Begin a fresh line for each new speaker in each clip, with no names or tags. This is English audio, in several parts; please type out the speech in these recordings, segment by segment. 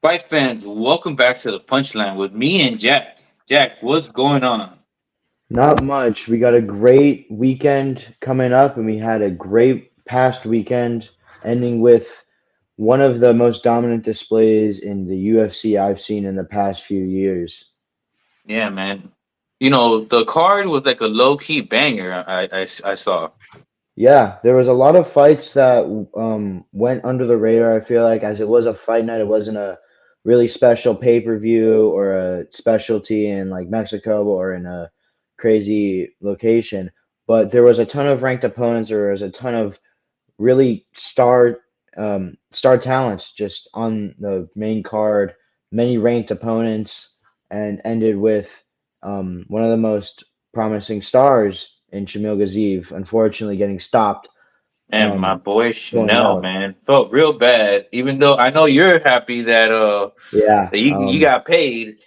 Fight fans, welcome back to the Punchline with me and Jack. Jack, what's going on?
Not much. We got a great weekend coming up, and we had a great past weekend, ending with one of the most dominant displays in the UFC I've seen in the past few years.
Yeah, man. The card was like a low key banger. I saw.
Yeah, there was a lot of fights that went under the radar. I feel like as it was a fight night, it wasn't a really special pay-per-view or a specialty in like Mexico or in a crazy location. But there was a ton of ranked opponents. There was a ton of really star talents just on the main card, many ranked opponents, and ended with one of the most promising stars in Shamil Gaziev, unfortunately getting stopped,
And my boy
pulling
Chanel,
out.
man, felt real bad. Even though I know you're happy that
Yeah,
that you got paid.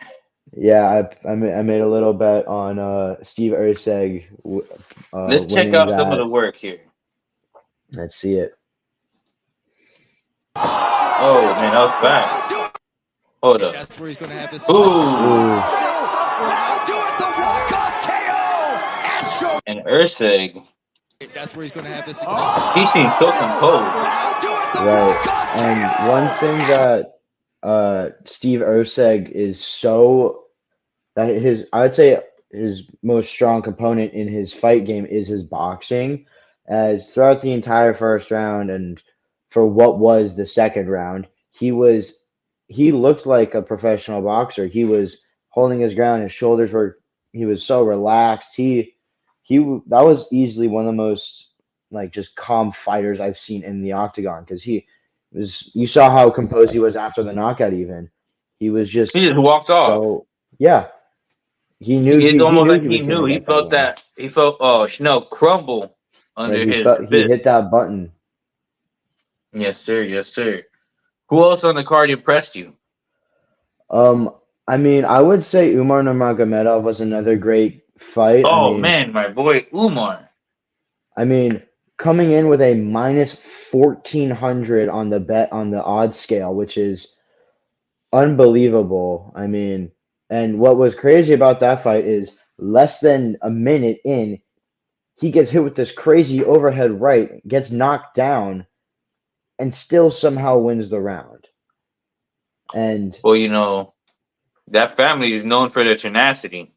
yeah, I made a little bet on Steve Erceg
Let's check
winning
out some of
that.
the work here.
Let's see it.
Oh man, that was fast. Hold up.
That's where he's going to have his.
Ooh,
Ooh,
and Ursig,
That's where he's going to have his.
he seems so composed.
right. And one thing that Steve Erceg is so that his I would say his most strong component in his fight game is his boxing, as throughout the entire first round and for what was the second round, he looked like a professional boxer. He was holding his ground. His shoulders were he was so relaxed. That was easily one of the most like just calm fighters I've seen in the octagon because he was you saw how composed he was after the knockout even. He was
He
just
just walked off.
so yeah,
It's
he
almost
knew
like
he
he
was gonna
knew. He
get that
felt
one.
that. He felt Chanel crumble
Right?
under his
He hit
fist.
that button.
Yes, sir. Yes, sir. Who else on the card impressed you?
Um, I mean, I would say Umar Nurmagomedov was another great fight.
Oh man, my boy Umar.
I mean, coming in with a minus 1400 on the bet on the odds scale, which is unbelievable. I mean, and what was crazy about that fight is less than a minute in, he gets hit with this crazy overhead right, gets knocked down, and still somehow wins the round. And
Well, that family is known for their tenacity.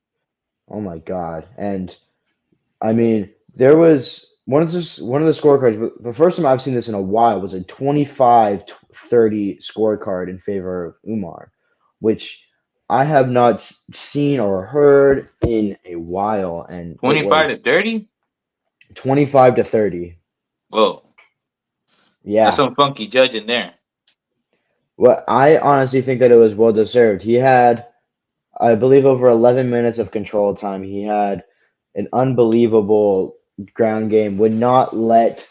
oh my God. And I mean, there was one of the scorecards, but the first time I've seen this in a while was a 25-30 scorecard in favor of Umar, which I have not seen or heard in a while, and it
25 to
was
30.
25-30.
Whoa, that's
Yeah.
some funky judging there.
Well, I honestly think that it was well deserved. He had, I believe, over 11 minutes of control time. He had an unbelievable ground game. Would not let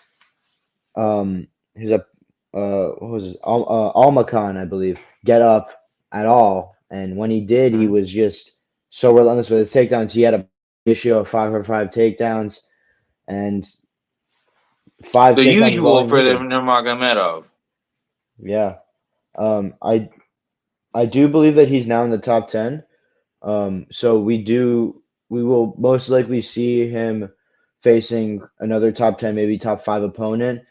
his what was his Almacan, I believe, get up at all. And when he did, he
Mhm.
was just so relentless with his takedowns. He had a ratio of 5 for 5 takedowns and five
The
takedowns is all
usual
he
for the
needed.
Nurmagomedov.
Yeah. Um, I I do believe that he's now in the top 10. So we will most likely see him facing another top 10, maybe top 5 opponent.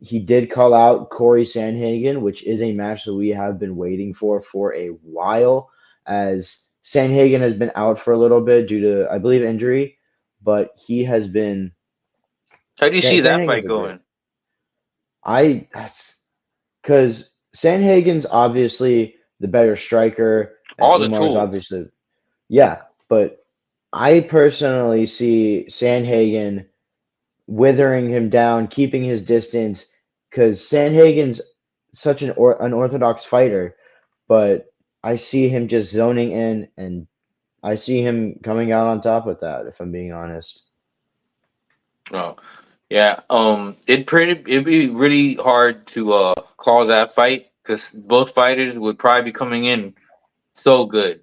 He did call out Corey Sandhagen, which is a match that we have been waiting for a while, as Sandhagen has been out for a little bit due to, I believe, injury, but he has been
How do you see that
Sandhagen's
fight
a great.
going?
That's because Sandhagen's obviously the better striker, and
All the
Umar's
tools.
obviously yeah, but I personally see Sandhagen withering him down, keeping his distance, because Sandhagen's such an unorthodox fighter, but I see him just zoning in, and I see him coming out on top with that, if I'm being honest.
Oh, yeah. It'd be really hard to call that fight because both fighters would probably be coming in so good.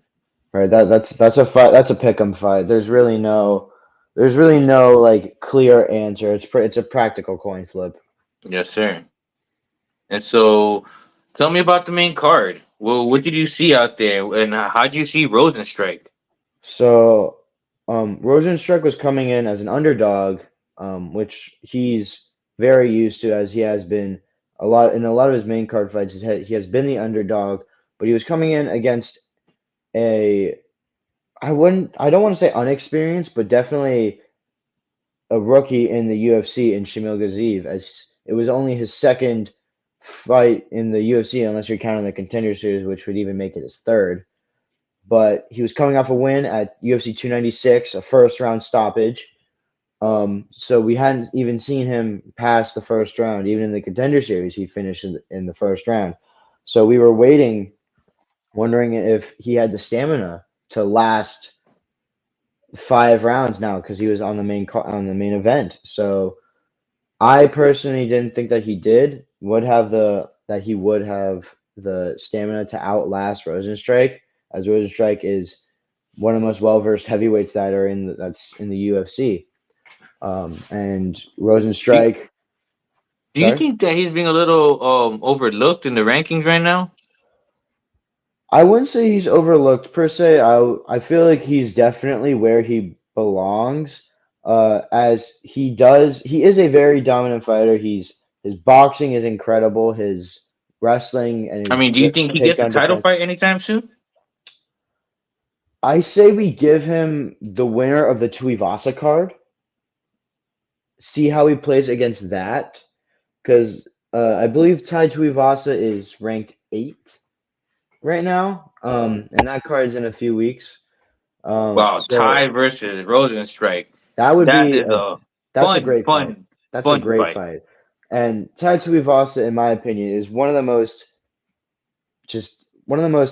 Right, that's a fight. That's a pick'em fight. There's really no like clear answer. It's a practical coin flip.
Yes, sir. And so, tell me about the main card. Well, what did you see out there, and how did you see Rosenstrike?
So, Rosenstruck was coming in as an underdog, which he's very used to, as he has been a lot of his main card fights. He has been the underdog, but he was coming in against a I don't want to say unexperienced, but definitely a rookie in the UFC in Shamil Gaziv, as it was only his second fight in the UFC, unless you're counting the Contender Series, which would even make it his third. But he was coming off a win at UFC 296, a first round stoppage. So we hadn't even seen him pass the first round. Even in the Contender Series, he finished in the first round. So we were waiting, wondering if he had the stamina to last 5 rounds now, because he was on the main event. So I personally didn't think that he would have the stamina to outlast Rosenstrike, as Rosenstrike is one of the most well-versed heavyweights that's in the UFC. And
Do,
Rosenstrike,
do you
sorry,
think that he's being a little overlooked in the rankings right now?
I wouldn't say he's overlooked per se. I feel like he's definitely where he belongs. As he is a very dominant fighter. His boxing is incredible. His wrestling and
I
his
mean, do you think he gets a
takedown
title
defense.
fight anytime soon?
I say we give him the winner of the Tuivasa card. See how he plays against that, because I believe Tai Tuivasa is ranked 8 right now. And that card's in a few weeks.
Wow,
So
Ty versus Rosenstrike.
that would
That
be
is
a
a
that's a
fun,
great fight.
fun,
That's a
fun
great
fight.
fight. And Tai Tuivasa, in my opinion, is one of the most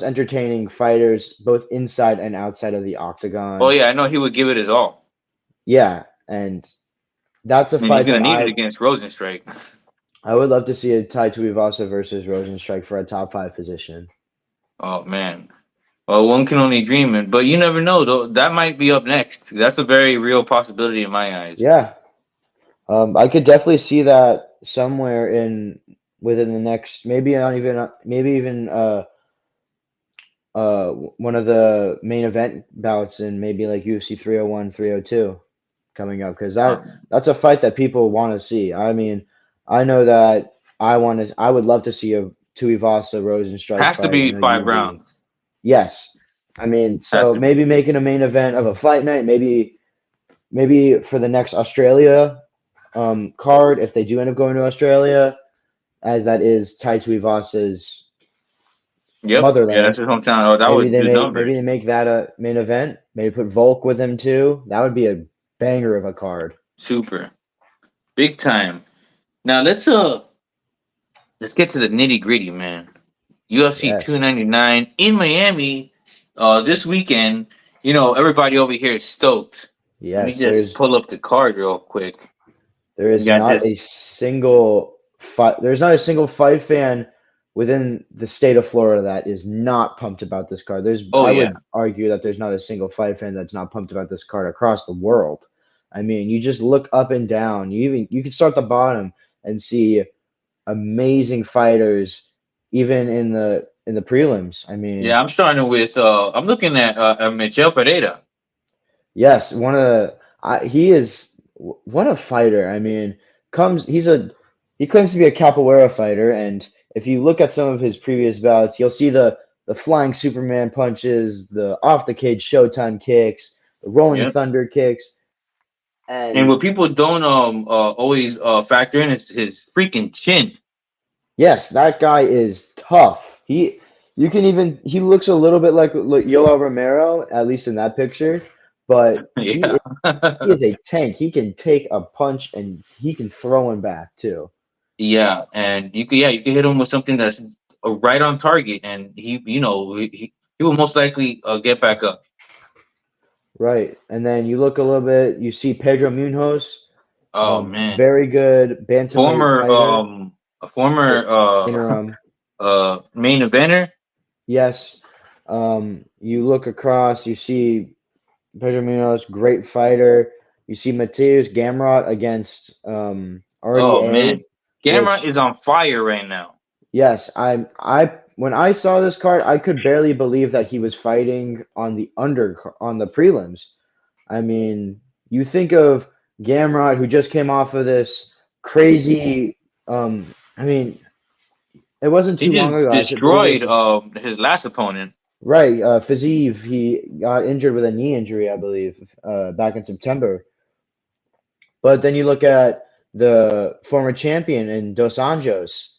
entertaining fighters, both inside and outside of the
Oh
octagon.
yeah, I know he would give it his all.
Yeah, and that's a
And he's
fight
gonna
that
need it against Rosenstrike.
I would love to see a Tai Tuivasa versus Rosenstrike for a top 5 position.
Oh man. Well, one can only dream it, but you never know though. That might be up next. That's a very real possibility in my eyes.
Yeah, I could definitely see that somewhere in within the next maybe even one of the main event bouts in maybe like UFC 301, 302 coming up, because
Um,
that's a fight that people want to see. I mean, I know that I would love to see a Tuivasa Rosenstrike
has to
fight
be
in a
five
UV.
rounds.
Yes. I mean,
Has
so
to be.
maybe making a main event of a fight night, maybe for the next Australia card, if they do end up going to Australia, as that is Tai Tuivasa's
Yep. Yeah, that's
motherland.
his hometown. Oh, that would do
Maybe they
numbers.
make that a main event. Maybe put Volk with him too. That would be a banger of a card.
Super. Big time. Now let's get to the nitty gritty, man. UFC
Yes.
299 in Miami this weekend. You know, everybody over here is stoked. Let me
Yes,
just pull up the card real quick.
there
We
is
got
not a
this.
single fight there's not a single fight fan within the state of Florida that is not pumped about this card.
Oh
I
yeah.
would argue that there's not a single fight fan that's not pumped about this card across the world. I mean, you just look up and down. You can start the bottom and see amazing fighters even in the prelims. I
Yeah,
mean,
I'm starting with I'm looking at Michel Pereira.
yes, he is what a fighter. I mean, comes he claims to be a capoeira fighter, and if you look at some of his previous bouts, you'll see the flying Superman punches, the off the cage Showtime kicks, the rolling
Yep.
thunder kicks,
And
and
what people don't always factor in is his freaking chin.
yes, that guy is tough. He looks a little bit like Yoel Romero, at least in that picture, but
Yeah.
he is a tank. He can take a punch and he can throw him back too.
Yeah, and you could hit him with something that's right on target, and he will most likely get back up.
Right. And then you look a little bit, you see Pedro Munoz,
Oh man,
very good bantamweight
former
fighter,
a former
interim.
main eventer.
Yes. You look across, you see Pedro Munoz, great fighter. You see Mateus Gamrot against
Oh
RDA,
man, Gamma
which
is on fire right now.
yes, I when I saw this card, I could barely believe that he was fighting on the prelims. I mean, you think of Gamrot, who just came off of this crazy. I mean, it wasn't
He
too long
just
ago. I believe it
destroyed
was
his last opponent.
right. Fazeev, he got injured with a knee injury, I believe, back in September. But then you look at the former champion in Dos Anjos.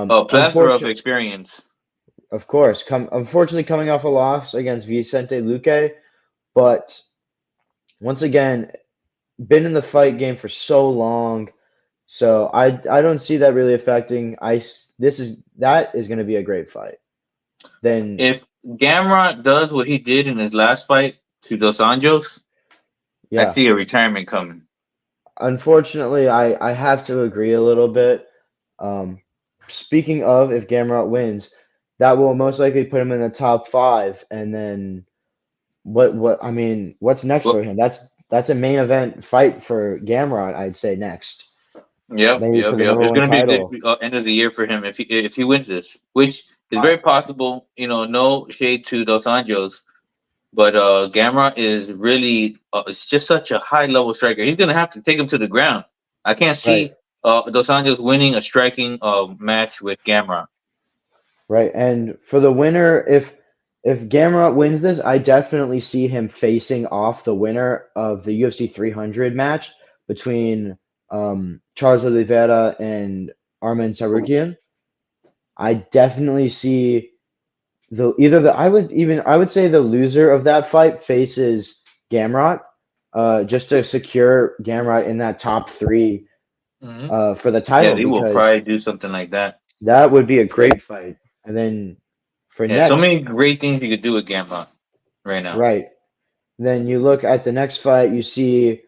A plethora of
Unfortunately,
experience.
of course, unfortunately coming off a loss against Vicente Luque, but once again, been in the fight game for so long, so I don't see that really affecting. That is going to be a great fight. Then
If Gamrot does what he did in his last fight to Dos Anjos, I
yeah,
see a retirement coming.
unfortunately, I have to agree a little bit. Um, Speaking of, if Gamrot wins, that will most likely put him in the top five, and then what I mean, what's next
Well,
for him? That's a main event fight for Gamrot, I'd say next. Maybe for the
yep.
number
It's
one
going to be a good
title.
end of the year for him if he wins this, which is
I,
very possible. No shade to Dos Anjos, but Gamrot is really it's just such a high level striker. He's going to have to take him to the ground. I can't
right,
see Dos Anjos winning a striking match with Gamrot.
right. And for the winner, if Gamrot wins this, I definitely see him facing off the winner of the UFC 300 match between Charles Oliveira and Arman Tsarukyan. I definitely see the either the I would say the loser of that fight faces Gamrot, just to secure Gamrot in that top three
Hmm.
for the
Yeah,
title,
they will
because
probably do something like that.
that would be a great fight. And then for
Yeah, so
next,
many great things you could do with Gamrot right now.
right? Then you look at the next fight, you see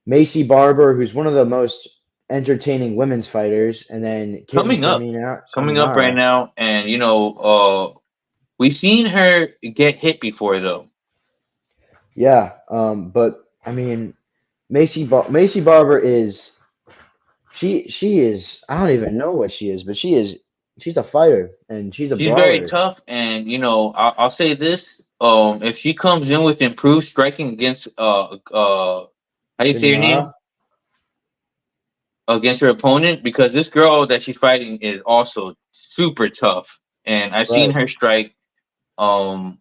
Macy Barber, who's one of the most entertaining women's fighters, and then Caitlin
Coming up, coming up right
Saminara.
now, and we've seen her get hit before though.
Yeah, but I mean, Macy Barber is she is I don't even know what she is, but she's a fighter and she's a
She's very
brawler.
tough, and I'll say this: if she comes in with improved striking against how do you say her
Saminara,
name, against her opponent, because this girl that she's fighting is also super tough, and I've seen
right,
her strike. Um,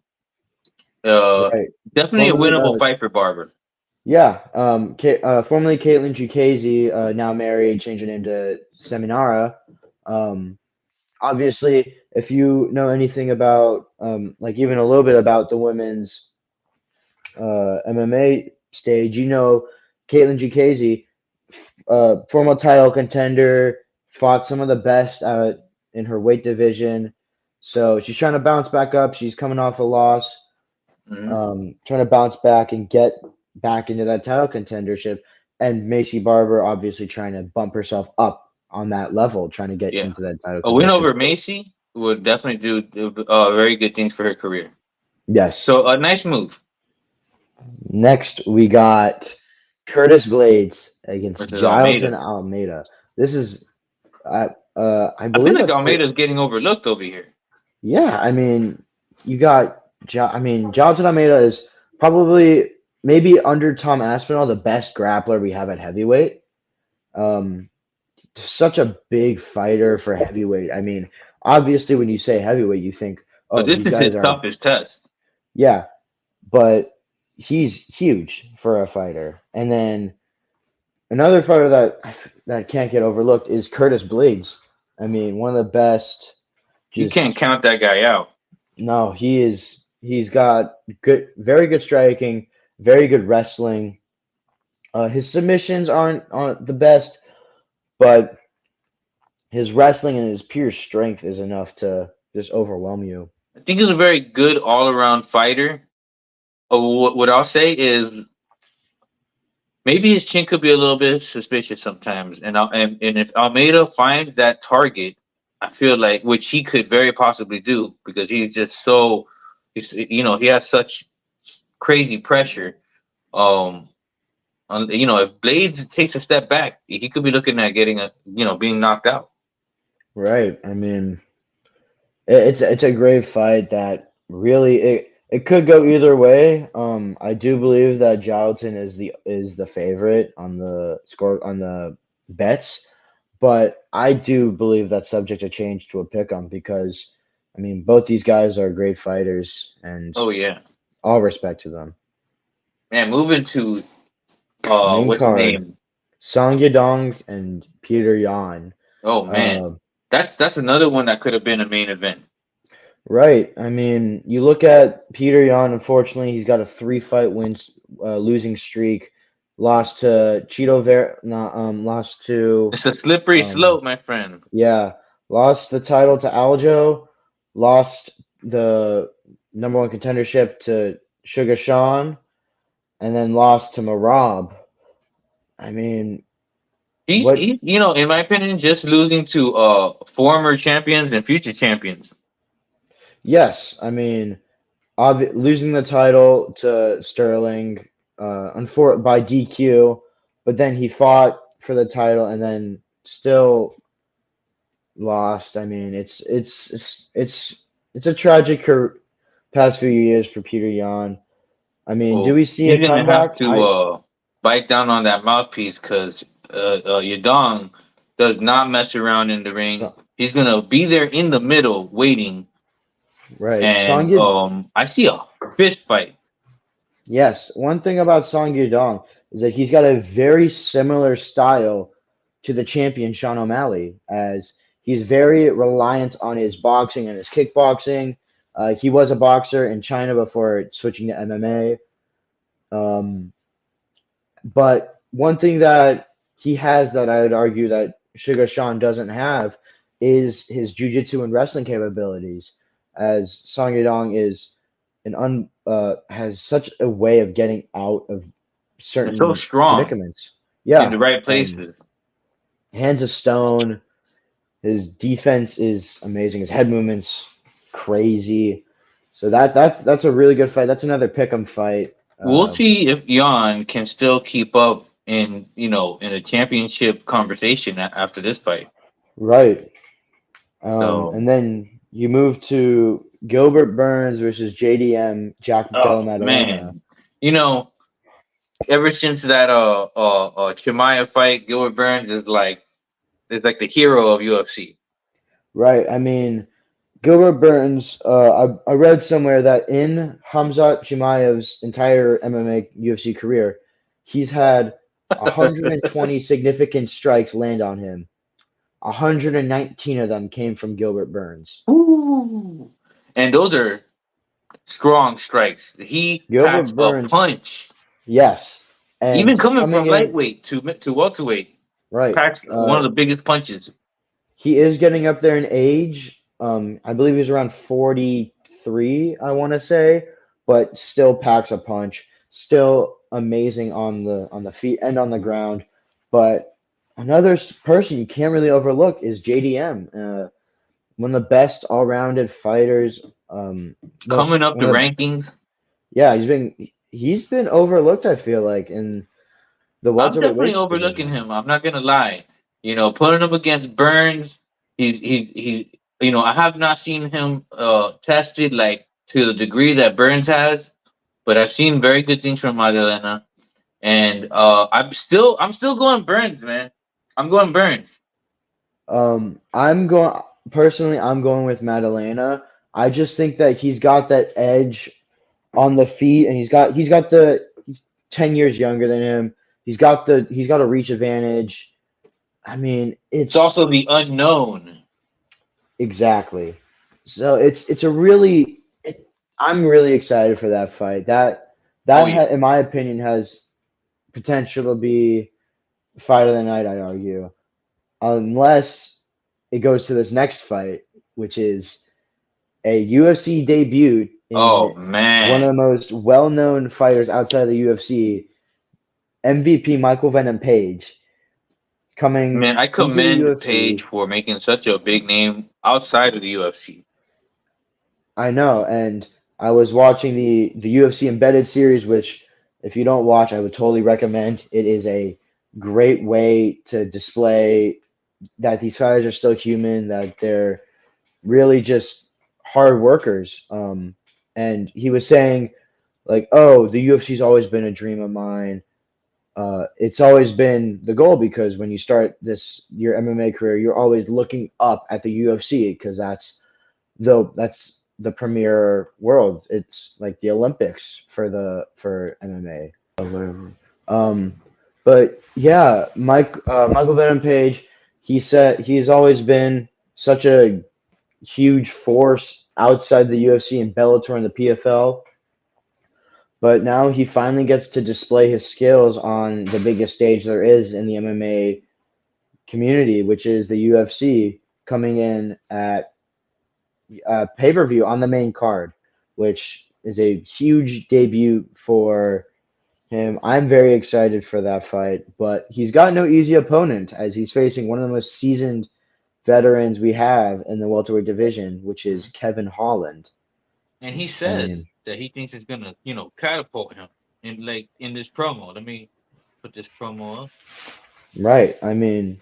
uh,
right.
Definitely a
Formerly,
winnable fight for Barber.
yeah, formerly Caitlin Chukasi, now married, changed her name to Seminara. Um, Obviously, if you know anything about, like even a little bit about the women's MMA stage, you know Caitlin Chukasi, former title contender, fought some of the best in her weight division. So she's trying to bounce back up. She's coming off a loss,
Hmm.
trying to bounce back and get back into that title contendership. And Macy Barber obviously trying to bump herself up on that level, trying to get
Yeah,
into that title
a win
contention.
over Macy would definitely do very good things for her career.
Yes.
So a nice move
Next, we got Curtis Blades against
versus
Gilton
Almeida.
Almeida. This is, I
I feel
believe
like
that's the
Almeida's getting overlooked over here.
yeah. I mean, you got I mean, Gilton Almeida is probably maybe under Tom Aspinall the best grappler we have at heavyweight. Um, Such a big fighter for heavyweight. I mean, obviously, when you say heavyweight, you think,
But
oh,
this
these
is
guys
his
are
toughest test.
yeah, but he's huge for a fighter. And then another fighter that can't get overlooked is Curtis Blades. I mean, one of the best.
You can't
Just
count that guy out.
no, he is. He's got very good striking, very good wrestling. His submissions aren't the best, but his wrestling and his pure strength is enough to just overwhelm you.
I think he's a very good all around fighter. What I'll say is maybe his chin could be a little bit suspicious sometimes, and if Almeida finds that target, I feel like which he could very possibly do because he's just so he has such crazy pressure. Um, if Blades takes a step back, he could be looking at getting being knocked out.
Right. I mean, It's a great fight that really it could go either way. I do believe that Joustin is the favorite on the score on the bets, but I do believe that's subject to change to a pick 'em because I mean both these guys are great fighters and
Oh yeah,
all respect to them.
man. Moving to
Main
what's his
card,
name?
Song Yadong and Peter Yan.
Oh man,
Uh,
that's another one that could have been a main event.
right. I mean, you look at Peter Yan. Unfortunately, he's got a three-fight losing streak. Lost to Cheeto Ver, not lost to
It's a slippery
um,
slope, my friend.
yeah, lost the title to Aljo. Lost the number one contendership to Sugar Sean, and then lost to Marab. I mean, what?
You know, in my opinion, just losing to former champions and future champions.
Yes, I mean, losing the title to Sterling, by DQ, but then he fought for the title and then still lost. I mean, it's a tragic past few years for Peter Yan. I mean, do
Well,
we see a
he's gonna have
comeback?
to bite down on that mouthpiece because Yadong does not mess around in the ring.
So,
He's gonna be there in the middle waiting,
right,
and I see a fist fight.
yes. One thing about Song Yudong is that he's got a very similar style to the champion Sean O'Malley, as he's very reliant on his boxing and his kickboxing. He was a boxer in China before switching to MMA. Um, but one thing that he has that I would argue that Sugar Sean doesn't have is his jiu-jitsu and wrestling capabilities, as Song Yadong is has such a way of getting out of
He's so
certain
strong
predicaments.
in the
Yeah,
right
and
places.
hands of stone. His defense is amazing. His head movements crazy. So that's a really good fight. That's another pick'em fight.
We'll see if Jan can still keep up in in a championship conversation after this fight.
Right.
So,
And then you move to Gilbert Burns versus JDM, Jack Della
oh
Maddalena.
man, you know, ever since that Chimaev fight, Gilbert Burns is like the hero of UFC.
Right. I mean, Gilbert Burns, I read somewhere that in Hamzat Chimaev's entire MMA UFC career, he's had 120 significant strikes land on him. 119 of them came from Gilbert Burns.
Ooh. And those are strong strikes. He packs
Gilbert
a
Burns,
punch,
yes.
even
And
coming
coming
from
in,
lightweight to welterweight.
right.
Packs one of the biggest punches.
He is getting up there in age. I believe he's around 43, I want to say, but still packs a punch. Still amazing on the feet and on the ground. But another person you can't really overlook is JDM. One of the best all-rounded fighters.
Coming
Most
up the
one of the,
rankings.
yeah, he's been overlooked, I feel like, in the
I'm
welterweight
definitely
weight
overlooking
division.
him. I'm not gonna lie. You know, putting him against Burns, he's you know, I have not seen him tested like to the degree that Burns has, but I've seen very good things from Magdalena. And I'm still going Burns, man. I'm going Burns.
I'm going personally. I'm going with Madalena. I just think that he's got that edge on the feet, and he's 10 years younger than him. He's got a reach advantage. I mean,
It's also the unknown.
exactly. So it's a really. I'm really excited for that fight.
Oh yeah.
In my opinion, has potential to be fight of the night. I'd argue, unless it goes to this next fight, which is a UFC debut
Oh
in one of
man.
the most well-known fighters outside of the UFC, MVP Michael Venom Page, coming
Man, I
into the
commend Paige
UFC.
for making such a big name outside of the UFC.
I know, and I was watching the UFC Embedded series, which if you don't watch, I would totally recommend. It is a great way to display that these fighters are still human, that they're really just hard workers. And he was saying like, oh, the UFC's always been a dream of mine. It's always been the goal because when you start your MMA career, you're always looking up at the UFC because that's the premier world. It's like the Olympics for MMA or whatever. But yeah, Michael Venom Page, he said he's always been such a huge force outside the UFC and Bellator and the PFL. But now he finally gets to display his skills on the biggest stage there is in the MMA community, which is the UFC, coming in at pay-per-view on the main card, which is a huge debut for him. I'm very excited for that fight, but he's got no easy opponent as he's facing one of the most seasoned veterans we have in the welterweight division, which is Kevin Holland.
And he
I
says
mean,
that he thinks it's gonna, catapult him in this promo. Let me put this promo up.
right. I mean,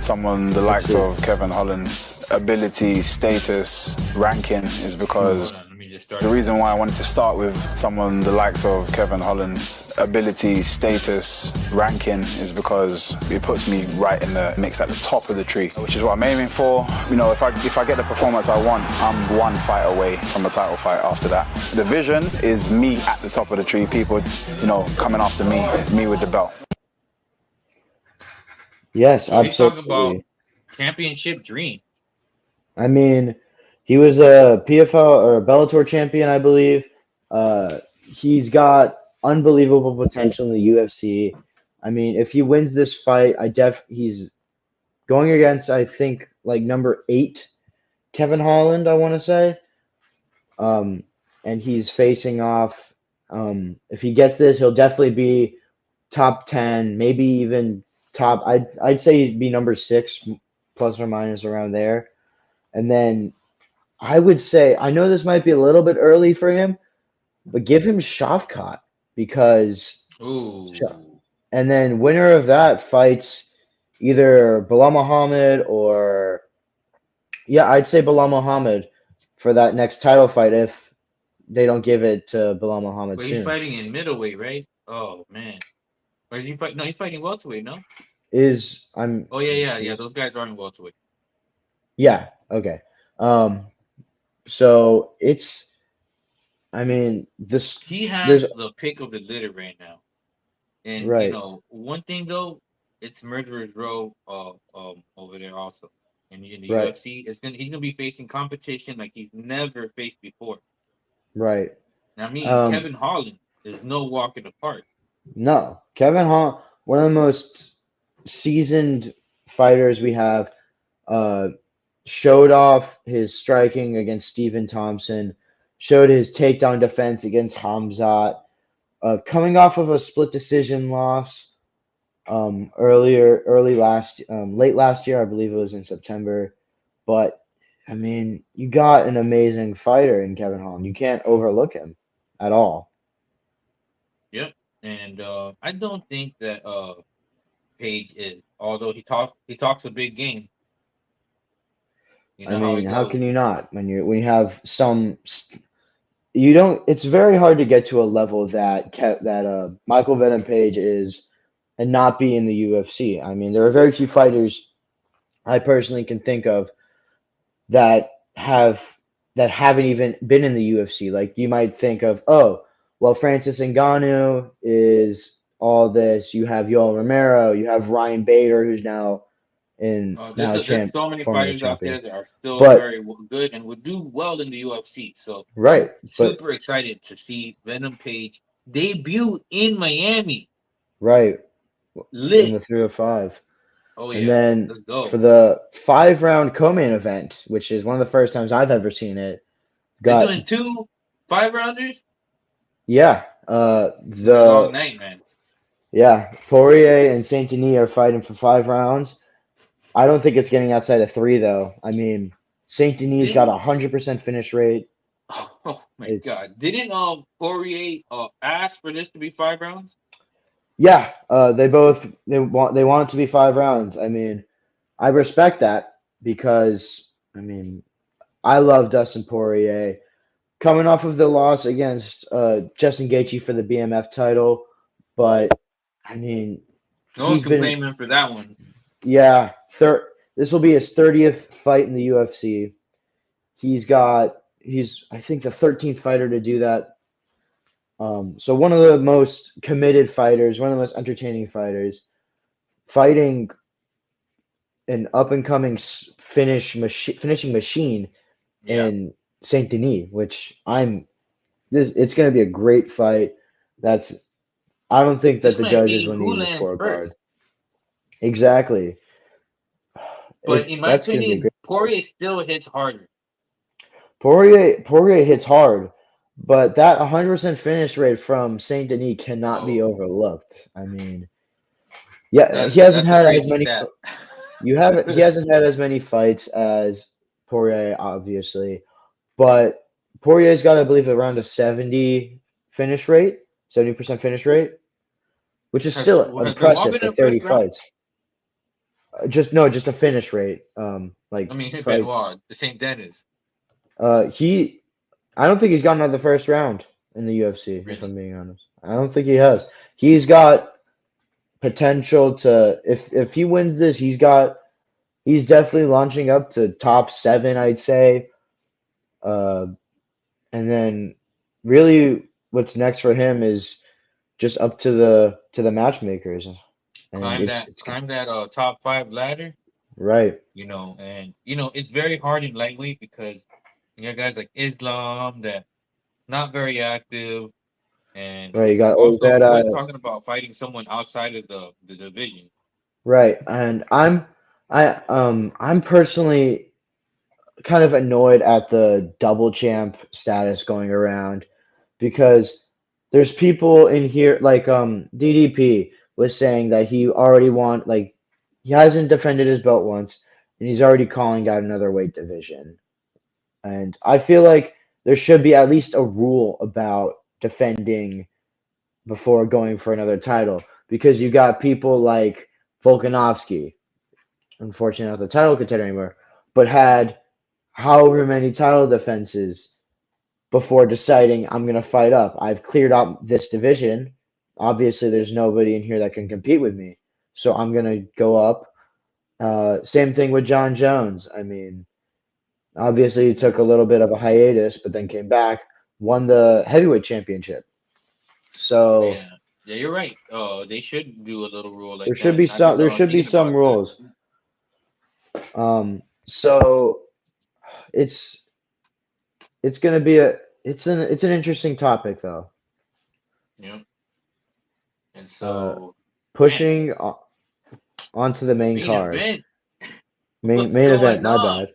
someone the
Let's
likes
see.
of Kevin Holland's ability, status, ranking is because
Hold on, let me just start.
the reason why I wanted to start with someone the likes of Kevin Holland's ability, status, ranking is because it puts me right in the mix at the top of the tree, which is what I'm aiming for. If I get the performance I want, I'm one fight away from a title fight after that. The vision is me at the top of the tree, people, coming after me with the belt.
yes,
So he's talking
absolutely.
about championship dream.
I mean, he was a PFL or a Bellator champion, I believe. He's got unbelievable potential in the UFC. I mean, if he wins this fight, he's going against, I think, like number 8 Kevin Holland, I want to say. And he's facing off. If he gets this, he'll definitely be top 10, maybe even top. I'd say he'd be number 6, plus or minus around there. And then I would say I know this might be a little bit early for him, but give him Shavkat because,
Ooh.
and then winner of that fights either Bilal Muhammad or I'd say Bilal Muhammad for that next title fight if they don't give it to Bilal Muhammad
But he's
soon.
fighting in middleweight, right? Oh man. Or is he fight? No, he's fighting welterweight. No. Oh yeah. Those guys are in welterweight.
Yeah, okay. So I mean
He has
there's
the pick of the litter right now. And
right.
one thing though, it's murderer's row over there also. And in the
Right.
UFC, he's gonna be facing competition like he's never faced before.
Right.
I mean, Kevin Holland is no walk in the park.
No. Kevin Holland, one of the most seasoned fighters we have, showed off his striking against Stephen Thompson, showed his takedown defense against Hamzat, coming off of a split decision loss late last year, I believe it was in September. But I mean, you got an amazing fighter in Kevin Holland. You can't overlook him at all.
Yep. And I don't think that Page is, although he talks a big game. You know
I
how
mean,
it
how
goes.
can you not when you have you don't. It's very hard to get to a level that Michael Venom Page is and not be in the UFC. I mean, there are very few fighters I personally can think of that haven't even been in the UFC. Like you might think of, oh, well, Francis Ngannou is all this. You have Yoel Romero. You have Ryan Bader, who's now
There's so many
formerly
fighters out
champion.
there that are still
But
very good and would do well in the UFC. So I'm
right, but
super excited to see Venom Page debut in Miami.
right in
Lit.
the 305.
Oh
And
yeah,
then
let's go.
for the 5-round co-main event, which is one of the first times I've ever seen it,
They're
got
doing 2 5-rounders.
yeah,
It's gonna be a long night, man.
Poirier and Saint Denis are fighting for 5 rounds. I don't think it's getting outside of 3 though. I mean, Saint Denis got 100% finish rate.
Oh my god! Didn't Poirier ask for this to be 5 rounds?
Yeah, they want it to be 5 rounds. I mean, I respect that because I mean, I love Dustin Poirier. Coming off of the loss against Justin Gaethje for the BMF title, but I mean,
No one
he's
can
been
blame him for that one.
yeah. This will be his 30th fight in the UFC. He's I think the 13th fighter to do that. So one of the most committed fighters, one of the most entertaining fighters, fighting an up and coming finishing machine
Yeah.
in Saint Denis, which it's going to be a great fight. That's I don't think that
This
the
might
judges
be
will
who
need a
lands
scorecard.
first.
Exactly.
But in my
That's going to be a
opinion,
great.
Poirier still hits harder.
Poirier hits hard, but that 100% finish rate from Saint Denis cannot be
Oh,
overlooked. I mean, yeah, he hasn't
that's a
had as
crazy
many.
stat.
You haven't. He hasn't had as many fights as Poirier, obviously, but Poirier's got, I believe, around a 70% finish rate, which is
Has
still
has there all
impressive
been
for
a
30
first round?
fights. Just a finish rate.
I mean,
Fight.
Benoit, the Saint Denis,
He. I don't think he's gotten out of the first round in the UFC. If
really.
I'm being honest, I don't think he has. He's got potential to. If he wins this, he's definitely launching up to top seven, I'd say. Uh, and then really, what's next for him is just up to the matchmakers, and it's
Climb that top five ladder,
right.
and it's very hard in lightweight because you got guys like Islam that not very active, and
Right, you got
also we're
Oliveira.
talking about fighting someone outside of the division.
Right, and I'm personally kind of annoyed at the double champ status going around because there's people in here like DDP was saying that he hasn't defended his belt once and he's already calling out another weight division. And I feel like there should be at least a rule about defending before going for another title because you got people like Volkanovski, unfortunately not the title contender anymore, but had however many title defenses before deciding I'm going to fight up. I've cleared out this division. Obviously, there's nobody in here that can compete with me, so I'm going to go up. Same thing with John Jones. I mean, obviously, he took a little bit of a hiatus, but then came back, won the heavyweight championship. So
Yeah, yeah, you're right. They should do a little rule
there
like
should
that.
be
I just
some there should be
thinking
some
about that.
rules. So it's it's gonna be it's an interesting topic though.
Yeah, and
Uh,
so man,
pushing onto the main
main
card,
event,
main
what's
main event.
going
My
on?
bad.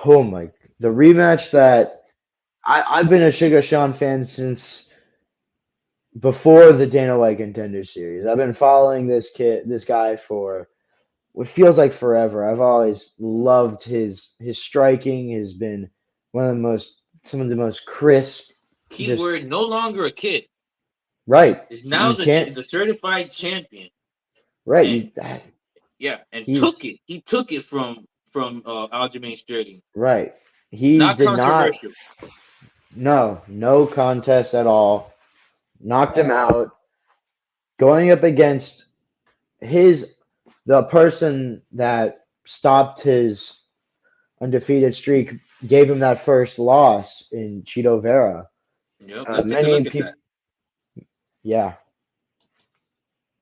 Oh my, the rematch that I've been a Sugar Sean fan since before the Dana White Contender Series. I've been following this guy for what feels like forever. I've always loved his striking. Has been some of the most crisp. Just
Keyword: no longer a kid.
right.
Is now
You can't
the certified champion,
right.
and yeah, and
He's
He took it from Aljamain Sterling.
right. He
Not
did not.
controversial.
No contest at all. Knocked him out. Going up against the person that stopped his undefeated streak, gave him that first loss in Chito Vera.
Yep. Let's take a
Many
look at
people,
that.
yeah.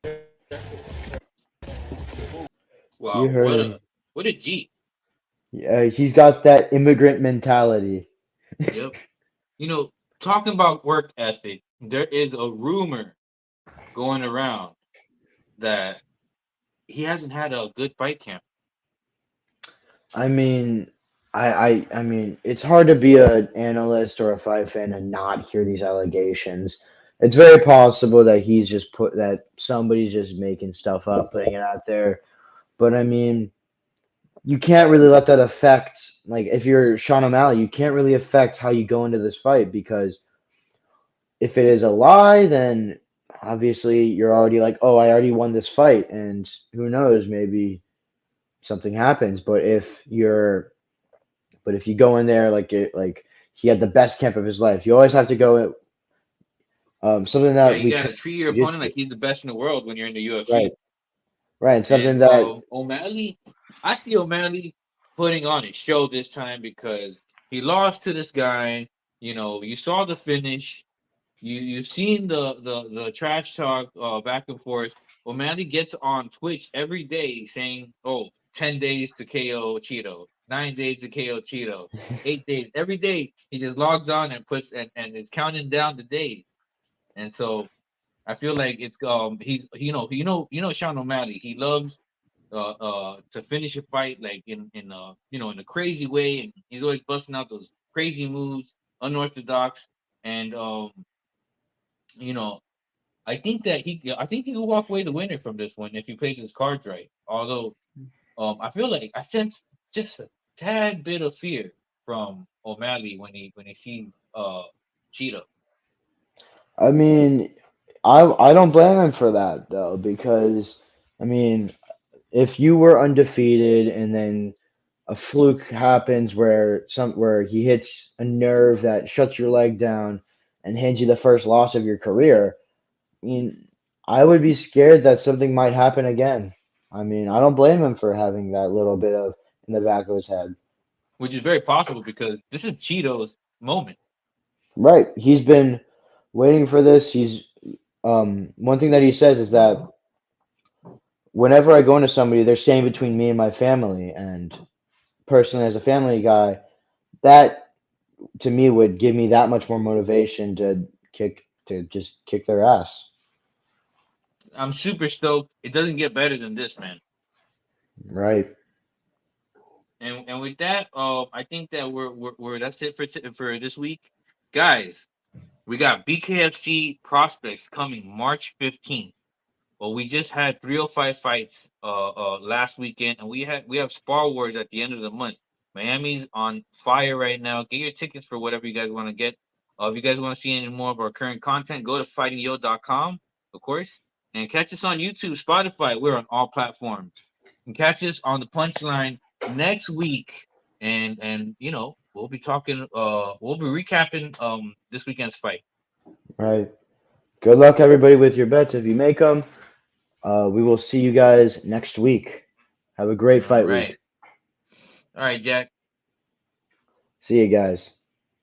You
Wow,
heard him.
what a G.
Yeah, he's got that immigrant mentality.
Yep. Talking about work ethic, there is a rumor going around that he hasn't had a good fight camp.
I mean, I mean, it's hard to be an analyst or a fight fan and not hear these allegations. It's very possible that that somebody's just making stuff up, putting it out there. But I mean, you can't really let that affect, like, if you're Sean O'Malley, you can't really affect how you go into this fight because if it is a lie, then obviously you're already like, oh, I already won this fight, and who knows, maybe something happens. But if you're But if you go in there like he had the best camp of his life, you always have to go. Something
Yeah,
that
you
we
gotta
train
treat your
in
opponent
jiu-jitsu.
like he's the best in the world when you're in the
Right,
UFC.
right, and
And
something that
O'Malley, I see O'Malley putting on a show this time because he lost to this guy. You saw the finish. You've seen the trash talk back and forth. O'Malley gets on Twitch every day saying, "Oh, 10 days to KO Cheeto, 9 days to KO Cheeto, 8 days." Every day he just logs on and puts and is counting down the days. And so I feel like it's he's Sean O'Malley. He loves to finish a fight like in a crazy way, and he's always busting out those crazy moves, unorthodox, and you know I think he will walk away the winner from this one if he plays his cards right. Although I feel like I sense just a tad bit of fear from O'Malley when he sees Cheetah.
I mean, I don't blame him for that though, because I mean, if you were undefeated and then a fluke happens where he hits a nerve that shuts your leg down and hands you the first loss of your career, I mean, I would be scared that something might happen again. I mean, I don't blame him for having that little bit of in the back of his head.
Which is very possible because this is Cheeto's moment.
Right. He's been waiting for this. He's one thing that he says is that whenever I go into somebody, they're staying between me and my family. And personally, as a family guy, that to me would give me that much more motivation to just kick their ass.
I'm super stoked. It doesn't get better than this, man.
Right.
And with that, I think that we're that's it for this week, guys. We got BKFC prospects coming March 15th. Well, we just had 305 fights last weekend, and we have Spar Wars at the end of the month. Miami's on fire right now. Get your tickets for whatever you guys want to get. If you guys want to see any more of our current content, go to fightingyo.com, of course, and catch us on YouTube, Spotify. We're on all platforms. And catch us on the Punchline next week, and we'll be talking. We'll be recapping this weekend's fight.
Right. Good luck, everybody, with your bets if you make them. We will see you guys next week. Have a great
All
fight
right,
week.
all right, Jack.
See you guys.